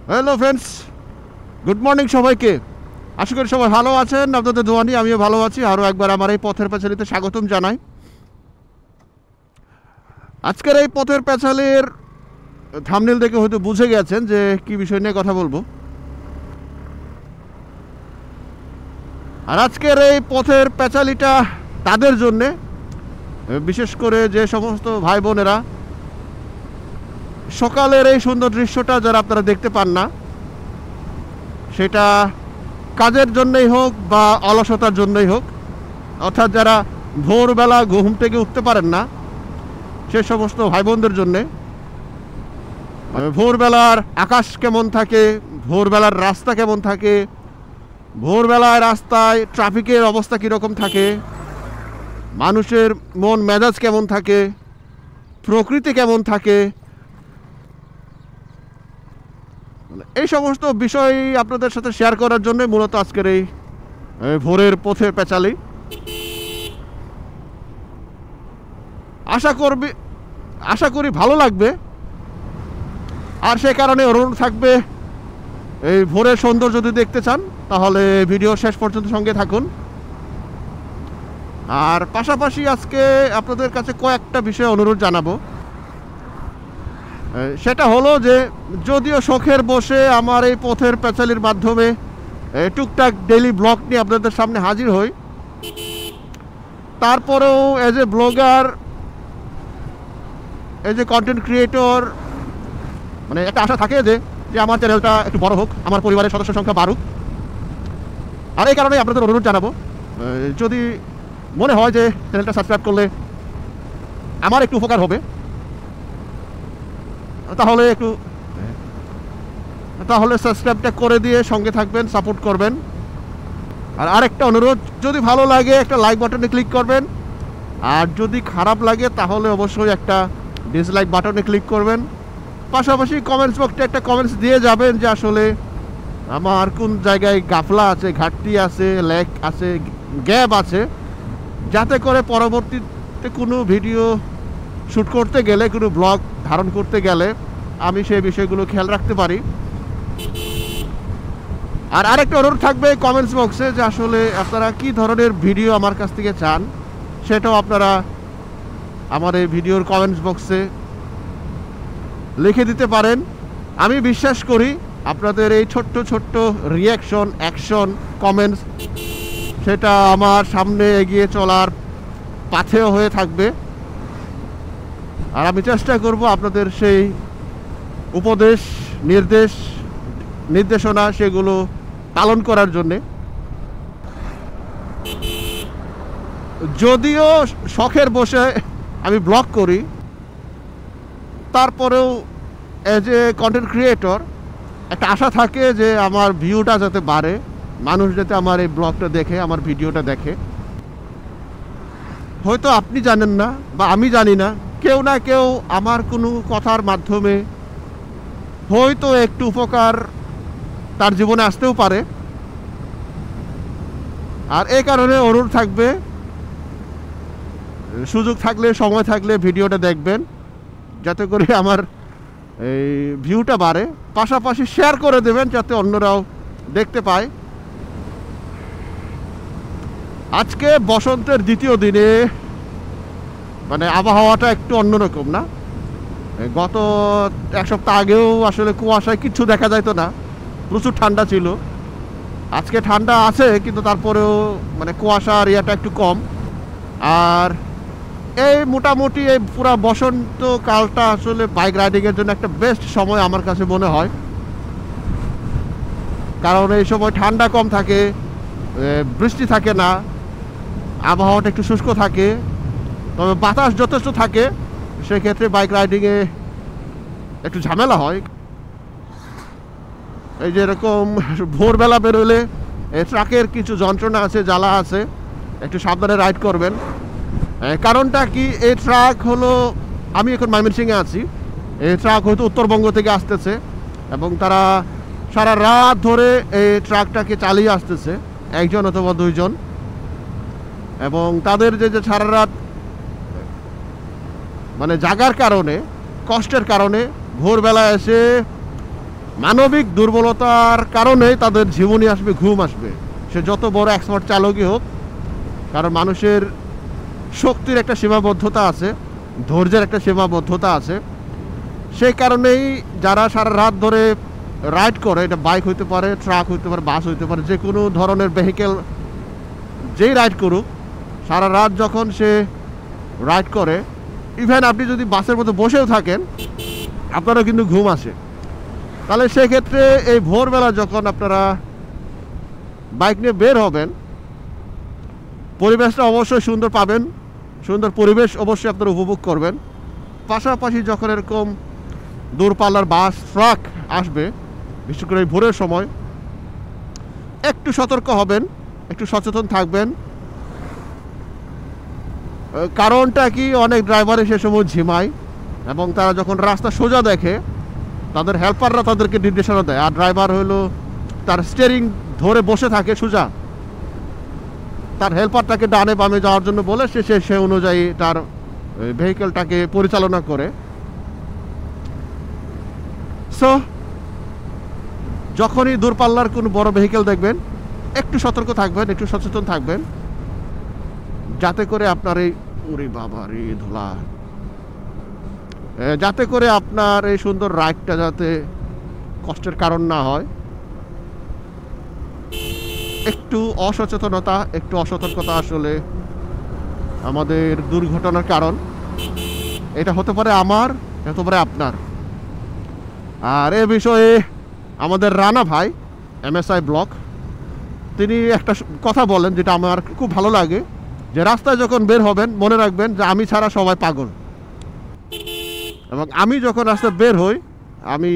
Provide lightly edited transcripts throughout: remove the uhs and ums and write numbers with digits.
Hello friends, good morning সবাইকে। আশা করি সবাই ভালো আছেন। আপনাদের দোয়া নিয়ে আমিও ভালো আছি। আরও একবার আমার এই পথের প্যাচালিতে স্বাগতম জানাই। আজকের এই পথের প্যাচালির থাম্বনেল দেখে হয়তো বুঝে গেছেন যে কি বিষয় নিয়ে কথা বলবো। আর আজকের এই পথের প্যাচালিটা তাদের জন্যে, বিশেষ করে যে সমস্ত ভাই বোনেরা সকালের এই সুন্দর দৃশ্যটা যারা আপনারা দেখতে পান না, সেটা কাজের জন্যই হোক বা অলসতার জন্যই হোক, অর্থাৎ যারা ভোরবেলা ঘুম থেকে উঠতে পারেন না, সে সমস্ত ভাই বোনদের জন্যে ভোরবেলার আকাশ কেমন থাকে, ভোরবেলার রাস্তা কেমন থাকে, ভোরবেলায় রাস্তায় ট্রাফিকের অবস্থা কীরকম থাকে, মানুষের মন মেজাজ কেমন থাকে, প্রকৃতি কেমন থাকে, এই সমস্ত বিষয় আপনাদের সাথে শেয়ার করার জন্য মূলত আজকের এই ভোরের পথের প্যাচালি। আশা করি ভালো লাগবে। আর সে কারণে অনুরোধ থাকবে, এই ভোরের সৌন্দর্য যদি দেখতে চান তাহলে ভিডিও শেষ পর্যন্ত সঙ্গে থাকুন। আর পাশাপাশি আজকে আপনাদের কাছে কয়েকটা বিষয়ে অনুরোধ জানাবো। সেটা হলো যে, যদিও শখের বসে আমার এই পথের প্যাচালির মাধ্যমে টুকটাক ডেইলি ব্লগ নিয়ে আপনাদের সামনে হাজির হই, তারপরেও as a blogger, as a content creator, মানে একটা আশা থাকে যে আমার চ্যানেলটা একটু বড় হোক, আমার পরিবারের সদস্য সংখ্যা বাড়ুক। আর এই কারণেই আপনাদের অনুরোধ জানাবো, যদি মনে হয় যে চ্যানেলটা সাবস্ক্রাইব করলে আমার একটু উপকার হবে, তাহলে সাবস্ক্রাইবটা করে দিয়ে সঙ্গে থাকবেন, সাপোর্ট করবেন। আর আরেকটা অনুরোধ, যদি ভালো লাগে একটা লাইক বাটনে ক্লিক করবেন, আর যদি খারাপ লাগে তাহলে অবশ্যই একটা ডিসলাইক বাটনে ক্লিক করবেন। পাশাপাশি কমেন্টস বক্সে একটা কমেন্টস দিয়ে যাবেন যে আসলে আমার কোন জায়গায় গাফলা আছে, ঘাটতি আছে, ল্যাক আছে, গ্যাপ আছে, যাতে করে পরবর্তীতে কোনো ভিডিও শ্যুট করতে গেলে, কোনো ব্লগ ধারণ করতে গেলে আমি সেই বিষয়গুলো খেয়াল রাখতে পারি। আর আরেকটা অনুরোধ থাকবে কমেন্টস বক্সে যে আসলে আপনারা কী ধরনের ভিডিও আমার কাছ থেকে চান, সেটাও আপনারা আমার এই ভিডিওর কমেন্টস বক্সে লিখে দিতে পারেন। আমি বিশ্বাস করি আপনাদের এই ছোট্ট ছোট্ট রিয়াকশন, অ্যাকশন, কমেন্টস, সেটা আমার সামনে এগিয়ে চলার পাথেয় হয়ে থাকবে। আর আমি চেষ্টা করব আপনাদের সেই উপদেশ, নির্দেশনা সেগুলো পালন করার জন্যে। যদিও শখের বসে আমি ব্লগ করি, তারপরেও এজ এ কন্টেন্ট ক্রিয়েটর একটা আশা থাকে যে আমার ভিউটা যাতে বাড়ে, মানুষ যাতে আমার এই ব্লগটা দেখে, আমার ভিডিওটা দেখে। হয়তো আপনি জানেন না বা আমি জানি না, কেউ না কেউ আমার কোনো কথার মাধ্যমে হয়তো একটু উপকার তার জীবনে আসতেও পারে। আর এই কারণে অনুরোধ থাকবে, সুযোগ থাকলে, সময় থাকলে ভিডিওটা দেখবেন, যাতে করে আমার এই ভিউটা বাড়ে। পাশাপাশি শেয়ার করে দেবেন যাতে অন্যরাও দেখতে পায়। আজকে বসন্তের দ্বিতীয় দিনে, মানে আবহাওয়াটা একটু অন্যরকম না? গত এক সপ্তাহ আগেও আসলে কুয়াশায় কিচ্ছু দেখা যাইতো না, প্রচুর ঠান্ডা ছিল। আজকে ঠান্ডা আছে, কিন্তু তারপরেও মানে কুয়াশার ইয়েটা একটু কম। আর এই মোটামুটি এই পুরো বসন্তকালটা আসলে বাইক রাইডিংয়ের জন্য একটা বেস্ট সময় আমার কাছে মনে হয়। কারণ এই সময় ঠান্ডা কম থাকে, বৃষ্টি থাকে না, আবহাওয়াটা একটু শুষ্ক থাকে, তবে বাতাস যথেষ্ট থাকে। সেক্ষেত্রে বাইক রাইডিংয়ে একটু ঝামেলা হয়। এই যে এরকম ভোরবেলা বেরোলে ট্রাকের কিছু যন্ত্রণা আছে, জ্বালা আছে, একটু সাবধানে রাইড করবেন। কারণটা কি, এই ট্রাক হলো, আমি এখন ময়মনসিংহে আছি, এই ট্রাক হয়তো উত্তরবঙ্গ থেকে আসতেছে এবং তারা সারা রাত ধরে এই ট্রাকটাকে চালিয়ে আসতেছে, একজন অথবা দুইজন। এবং তাদের যে সারা রাত মানে জাগার কারণে, কষ্টের কারণে ভোরবেলা এসে মানবিক দুর্বলতার কারণেই তাদের জীবনী আসবে, ঘুম আসবে, সে যত বড় এক্সপার্ট চালকই হোক। কারণ মানুষের শক্তির একটা সীমাবদ্ধতা আছে, ধৈর্যের একটা সীমাবদ্ধতা আছে। সেই কারণেই যারা সারা রাত ধরে রাইড করে, এটা বাইক হইতে পারে, ট্রাক হইতে পারে, বাস হইতে পারে, যে কোনো ধরনের ভেহিকেল যেই রাইড করুক, সারা রাত যখন সে রাইড করে, ইভেন আপনি যদি বাসের মধ্যে বসেও থাকেন আপনারও কিন্তু ঘুম আসে। তাহলে সেক্ষেত্রে এই ভোরবেলা যখন আপনারা বাইক নিয়ে বের হবেন, পরিবেশটা অবশ্যই সুন্দর পাবেন, সুন্দর পরিবেশ অবশ্যই আপনারা উপভোগ করবেন। পাশাপাশি যখন এরকম দূরপাল্লার বাস, ট্রাক আসবে, বিশেষ করে এই ভোরের সময়, একটু সতর্ক হবেন, একটু সচেতন থাকবেন। কারণটা কি, অনেক ড্রাইভারে সে সময় ঝিমায় এবং তারা যখন রাস্তা সোজা দেখে তাদের হেল্পাররা তাদেরকে নির্দেশনা দেয়, আর ড্রাইভার হলো তার স্টিয়ারিং ধরে বসে থাকে সোজা, তার হেল্পারটাকে ডানে বামে যাওয়ার জন্য বলে সে অনুযায়ী তার ভেহিকেলটাকে পরিচালনা করে। সো যখনই দূরপাল্লার কোনো বড় ভেহিকেল দেখবেন একটু সতর্ক থাকবেন, একটু সচেতন থাকবেন, যাতে করে আপনার এই ওরে বাবা রে ধুলা, যাতে করে আপনার এই সুন্দর রাইডটা যাতে কষ্টের কারণ না হয়। একটু অসচেতনতা, একটু অসতর্কতা আসলে আমাদের দুর্ঘটনার কারণ। এটা হতে পারে আমার, হতে পারে আপনার। আর এ বিষয়ে আমাদের রানা ভাই MSI ব্লক, তিনি একটা কথা বলেন যেটা আমার খুব ভালো লাগে, যে রাস্তায় যখন বের হবেন মনে রাখবেন যে আমি ছাড়া সবাই পাগল। এবং আমি যখন রাস্তায় বের হই, আমি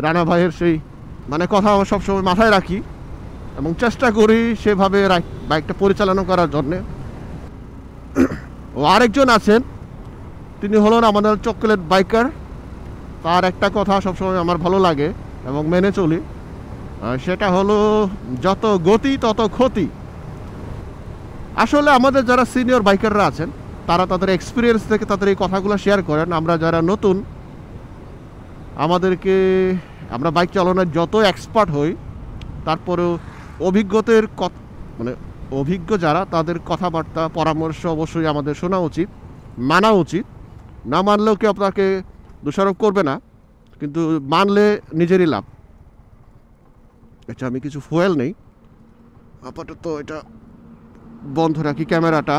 রানা ভাইয়ের সেই কথা আমার সবসময় মাথায় রাখি এবং চেষ্টা করি সেভাবে বাইকটা পরিচালনা করার জন্যে। ও আরেকজন আছেন, তিনি হলেন আমাদের চকলেট বাইকার। তার একটা কথা সবসময় আমার ভালো লাগে এবং মেনে চলি, সেটা হলো যত গতি তত ক্ষতি। আসলে আমাদের যারা সিনিয়র বাইকাররা আছেন তারা তাদের এক্সপিরিয়েন্স থেকে তাদের এই কথাগুলো শেয়ার করেন। আমরা যারা নতুন, আমরা বাইক চালানোর যত এক্সপার্ট হই, তারপরেও অভিজ্ঞ যারা, তাদের কথাবার্তা পরামর্শ অবশ্যই আমাদের শোনা উচিত, মানা উচিত। না মানলেও কেউ আপনাকে দোষারোপ করবে না, কিন্তু মানলে নিজেরই লাভ। আচ্ছা, আমি কিছু ফুয়েল নেই, আপাতত এটা বন্ধ রাখি ক্যামেরাটা।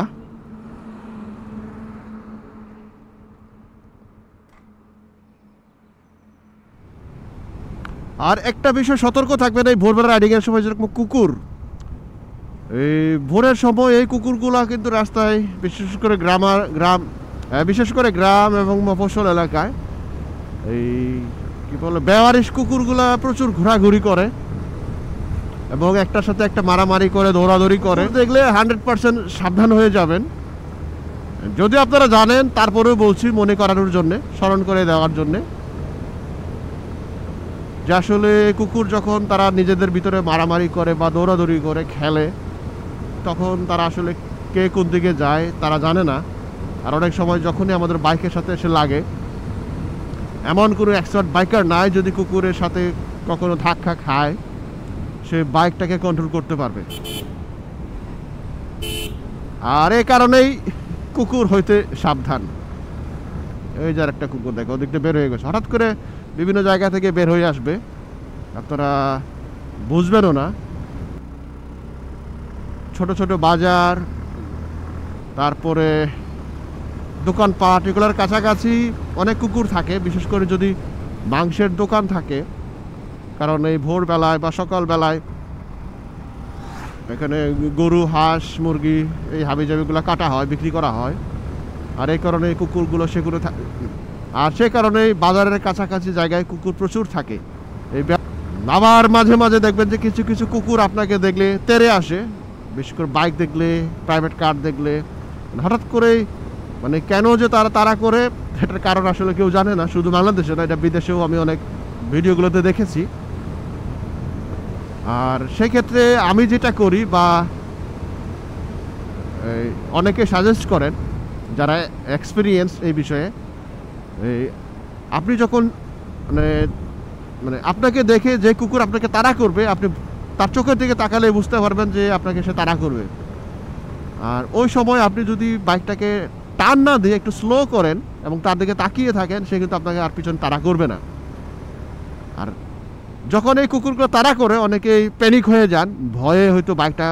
আর একটা বিষয় সতর্ক থাকবেন, এই ভোরবেলা রাইডিংয়ের সময় যেরকম কুকুর, এই ভোরের সময় এই কুকুরগুলা কিন্তু রাস্তায়, বিশেষ করে গ্রাম এবং মফস্বল এলাকায় এই কি বলে বেওয়ারিশ কুকুরগুলা প্রচুর ঘোরাঘুরি করে এবং একটার সাথে একটা মারামারি করে, দৌড়াদৌড়ি করে। দেখলে 100% সাবধান হয়ে যাবেন। যদি আপনারা জানেন, তারপরেও বলছি মনে করানোর জন্যে, স্মরণ করে দেওয়ার জন্যে, যে আসলে কুকুর যখন তারা নিজেদের ভিতরে মারামারি করে বা দৌড়াদৌড়ি করে খেলে, তখন তারা আসলে কে কোন দিকে যায় তারা জানে না। আর অনেক সময় যখনই আমাদের বাইকের সাথে এসে লাগে, এমন কোনো এক্সপার্ট বাইকার নাই যদি কুকুরের সাথে কখনো ধাক্কা খায় সে বাইকটাকে কন্ট্রোল করতে পারবে। আর এই কারণেই কুকুর হইতে সাবধান। এই যার একটা কুকুর দেখো ওদিকটা বের হয়ে গেছে, হঠাৎ করে বিভিন্ন জায়গা থেকে বের হয়ে আসবে, আপনারা বুঝবেনও না। ছোট ছোট বাজার, তারপরে দোকানপাট, এগুলোর কাছাকাছি অনেক কুকুর থাকে, বিশেষ করে যদি মাংসের দোকান থাকে। কারণ এই ভোরবেলায় বা সকালবেলায় এখানে গরু, হাঁস, মুরগি, এই হাবিজাবিগুলো কাটা হয়, বিক্রি করা হয়। আর এই কারণে কুকুরগুলো সেগুলো আর সে কারণেই বাজারের কাছাকাছি জায়গায় কুকুর প্রচুর থাকে। এই আবার মাঝে মাঝে দেখবেন যে কিছু কিছু কুকুর আপনাকে দেখলে তেড়ে আসে, বিশেষ করে বাইক দেখলে, প্রাইভেট কার দেখলে হঠাৎ করেই, কেন যে তারা করে এটার কারণ আসলে কেউ জানে না। শুধু বাংলাদেশে না, এটা বিদেশেও আমি অনেক ভিডিওগুলোতে দেখেছি। আর সেক্ষেত্রে আমি যেটা করি, বা অনেকে সাজেস্ট করেন যারা এক্সপিরিয়েন্স এই বিষয়ে, আপনি যখন মানে আপনাকে দেখে যে কুকুর আপনাকে তাড়া করবে, আপনি তার চোখের দিকে তাকালে বুঝতে পারবেন যে আপনাকে সে তাড়া করবে। আর ওই সময় আপনি যদি বাইকটাকে টান না দিয়ে একটু স্লো করেন এবং তার দিকে তাকিয়ে থাকেন, সে কিন্তু আপনাকে আর পিছন তাড়া করবে না। আর যখন এই কুকুরগুলো তাড়া করে অনেকেই প্যানিক হয়ে যান, ভয়ে হয়তো বাইকটা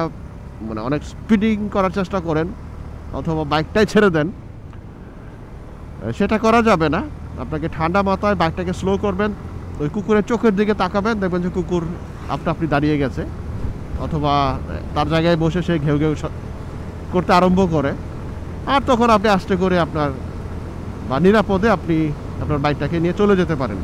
মানে অনেক স্পিডিং করার চেষ্টা করেন অথবা বাইকটাই ছেড়ে দেন। সেটা করা যাবে না। আপনাকে ঠান্ডা মাথায় বাইকটাকে স্লো করবেন, ওই কুকুরের চোখের দিকে তাকাবেন, দেখবেন যে কুকুর আপনি দাঁড়িয়ে গেছে অথবা তার জায়গায় বসে সে ঘেউ ঘেউ করতে আরম্ভ করে। আর তখন আপনি আস্তে করে আপনার বা নিরাপদে আপনি আপনার বাইকটাকে নিয়ে চলে যেতে পারেন।